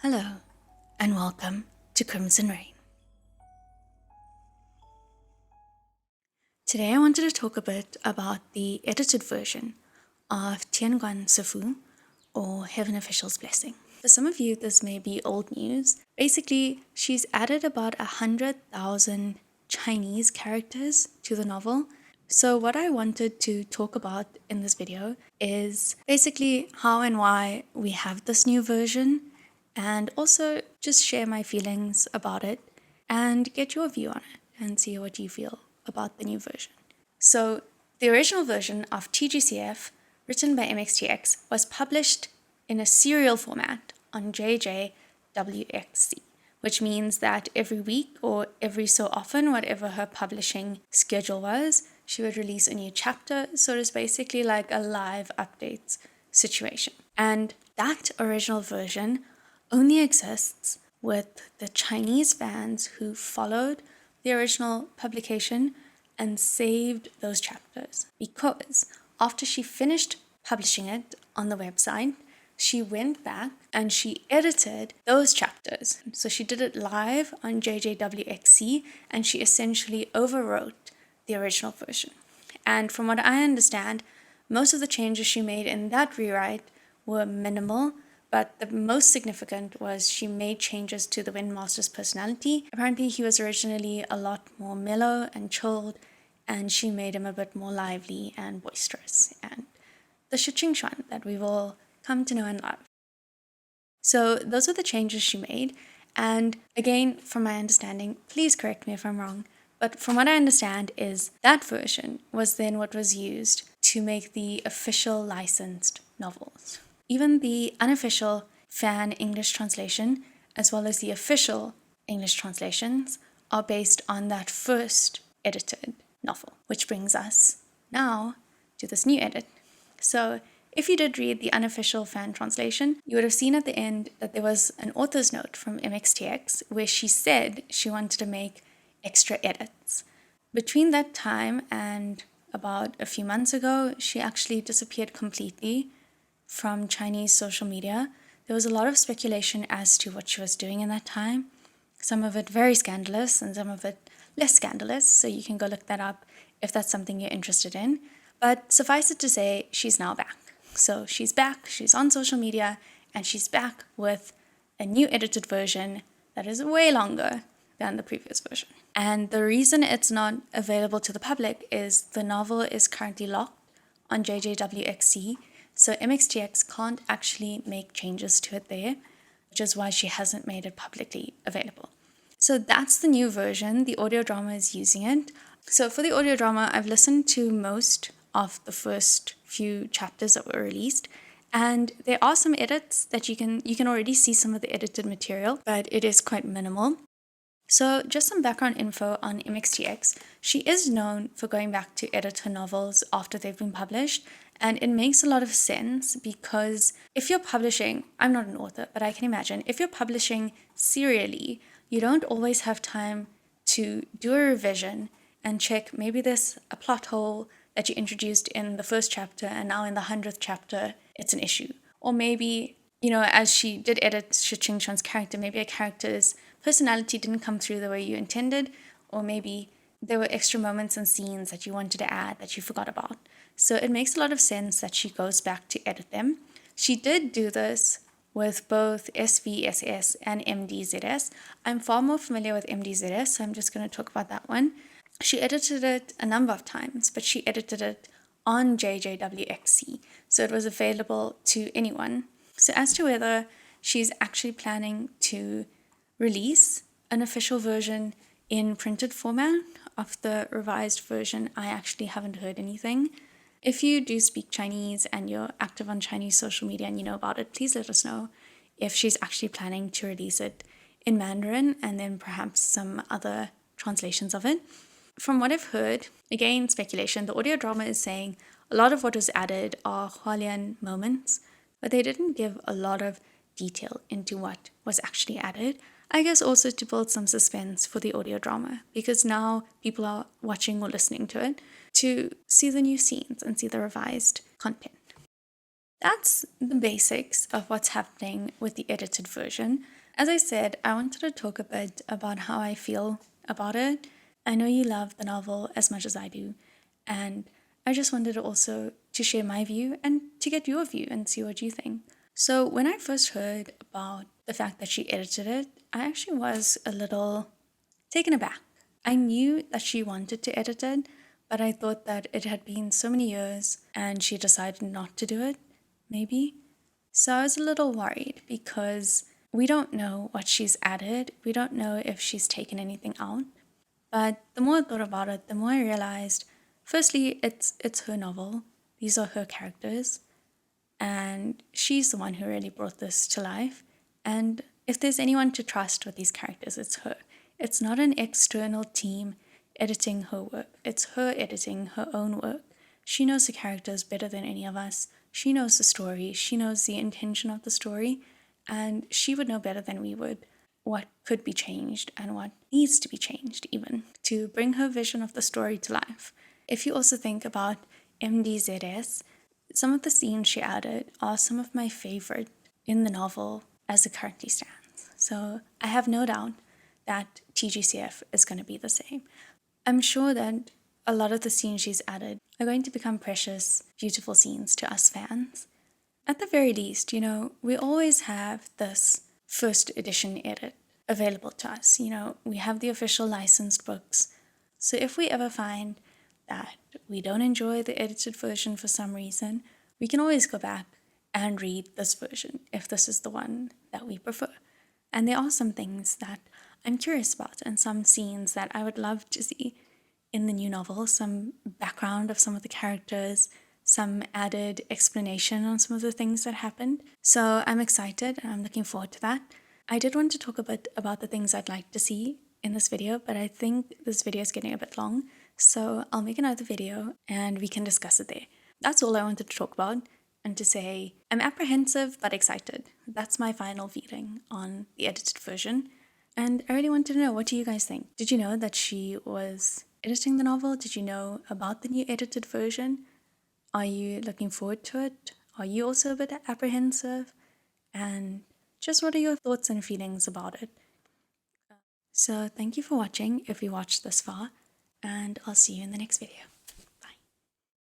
Hello, and welcome to Crimson Rain. Today I wanted to talk a bit about the edited version of Tianguan Sifu, or Heaven Official's Blessing. For some of you, this may be old news. Basically, she's added about 100,000 Chinese characters to the novel. So what I wanted to talk about in this video is basically how and why we have this new version, and also just share my feelings about it and get your view on it and see what you feel about the new version. So the original version of TGCF, written by MXTX, was published in a serial format on JJWXC, which means that every week or every so often, whatever her publishing schedule was, she would release a new chapter. So it's basically like a live updates situation. And that original version only exists with the Chinese fans who followed the original publication and saved those chapters, because after she finished publishing it on the website, she went back and she edited those chapters. So she did it live on JJWXC and she essentially overwrote the original version. And from what I understand, most of the changes she made in that rewrite were minimal, but the most significant was she made changes to the Windmaster's personality. Apparently he was originally a lot more mellow and chilled, and she made him a bit more lively and boisterous, and the Shiqing Xuan that we've all come to know and love. So those are the changes she made, and again, from my understanding, please correct me if I'm wrong, but from what I understand is that version was then what was used to make the official licensed novels. Even the unofficial fan English translation, as well as the official English translations, are based on that first edited novel, which brings us now to this new edit. So if you did read the unofficial fan translation, you would have seen at the end that there was an author's note from MXTX where she said she wanted to make extra edits. Between that time and about a few months ago, she actually disappeared completely from Chinese social media. There was a lot of speculation as to what she was doing in that time, some of it very scandalous and some of it less scandalous, so you can go look that up if that's something you're interested in. But suffice it to say, she's now back. So she's back, she's on social media, and she's back with a new edited version that is way longer than the previous version. And the reason it's not available to the public is the novel is currently locked on JJWXC, so MXTX can't actually make changes to it there, which is why she hasn't made it publicly available. So that's the new version. The audio drama is using it. So for the audio drama, I've listened to most of the first few chapters that were released, and there are some edits that you can already see some of the edited material, but it is quite minimal. So just some background info on MXTX. She is known for going back to edit her novels after they've been published, and it makes a lot of sense because if you're publishing, I'm not an author, but I can imagine, if you're publishing serially, you don't always have time to do a revision and check maybe there's a plot hole that you introduced in the first chapter and now in the 100th chapter it's an issue. Or maybe, as she did edit Shiqing Xuan's character, maybe a character's personality didn't come through the way you intended, or maybe there were extra moments and scenes that you wanted to add that you forgot about. So it makes a lot of sense that she goes back to edit them. She did do this with both SVSS and MDZS. I'm far more familiar with MDZS, so I'm just going to talk about that one. She edited it a number of times, but she edited it on JJWXC, so it was available to anyone. So as to whether she's actually planning to release an official version in printed format of the revised version, I actually haven't heard anything. If you do speak Chinese and you're active on Chinese social media and you know about it, please let us know if she's actually planning to release it in Mandarin and then perhaps some other translations of it. From what I've heard, again, speculation, the audio drama is saying a lot of what was added are Hualian moments, but they didn't give a lot of detail into what was actually added. I guess also to build some suspense for the audio drama, because now people are watching or listening to it to see the new scenes and see the revised content. that's the basics of what's happening with the edited version. As I said, I wanted to talk a bit about how I feel about it. I know you love the novel as much as I do, and I just wanted also to share my view and to get your view and see what you think. So when I first heard about the fact that she edited it, I actually was a little taken aback. I knew that she wanted to edit it, but I thought that it had been so many years and she decided not to do it, maybe. So I was a little worried because we don't know what she's added. We don't know if she's taken anything out. But the more I thought about it, the more I realized, firstly, it's her novel. These are her characters. And she's the one who really brought this to life. And if there's anyone to trust with these characters, it's her. It's not an external team editing her work. It's her editing her own work. She knows the characters better than any of us. She knows the story. She knows the intention of the story. And she would know better than we would what could be changed and what needs to be changed, even to bring her vision of the story to life. If you also think about MDZS, some of the scenes she added are some of my favorite in the novel as it currently stands. So I have no doubt that TGCF is going to be the same. I'm sure that a lot of the scenes she's added are going to become precious, beautiful scenes to us fans. At the very least, we always have this first edition edit available to us. We have the official licensed books. So if we ever find that we don't enjoy the edited version for some reason, we can always go back and read this version if this is the one that we prefer. And there are some things that I'm curious about and some scenes that I would love to see in the new novel, some background of some of the characters, some added explanation on some of the things that happened. So I'm excited and I'm looking forward to that. I did want to talk a bit about the things I'd like to see in this video, but I think this video is getting a bit long, so I'll make another video and we can discuss it there. That's all I wanted to talk about, and to say I'm apprehensive but excited. That's my final feeling on the edited version. And I really wanted to know, what do you guys think? Did you know that she was editing the novel? Did you know about the new edited version? Are you looking forward to it? Are you also a bit apprehensive? And just what are your thoughts and feelings about it? So thank you for watching if you watched this far, and I'll see you in the next video.